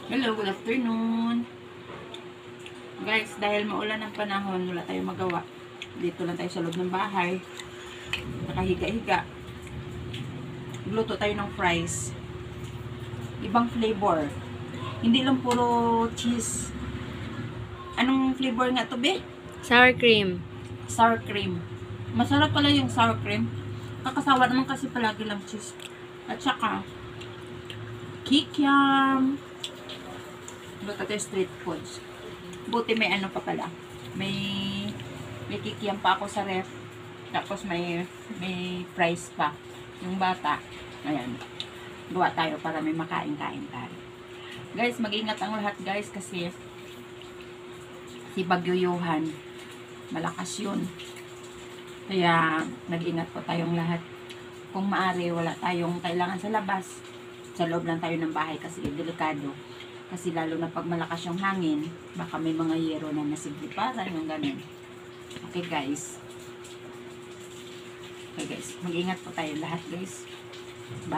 Hello, good afternoon. Guys, dahil maulan ang panahon, wala tayong magawa. Dito lang tayo sa loob ng bahay. Nakahiga-higa. Luto tayo ng fries. Ibang flavor. Hindi lang puro cheese. Anong flavor nga to, be? Sour cream. Sour cream. Masarap pala yung sour cream. Kakasawa naman kasi palagi lang cheese. At saka, kikiam. Luto tayo street foods. Buti may ano pa pala. May kikiam pa ako sa ref. Tapos may fries pa. Yung bata. Ayan. Gawa tayo para may makain-kain tayo. Guys, mag-ingat ang lahat guys kasi si Bagyo Johan, malakas yun. Kaya nag-ingat po tayong lahat. Kung maaari, wala tayong kailangan sa labas. Sa loob lang tayo ng bahay kasi delikado. Kasi lalo na pag malakas yung hangin, baka may mga yero na nasigliparan, yung ganun. Okay guys. Okay guys, mag-ingat po tayo lahat guys. Bye!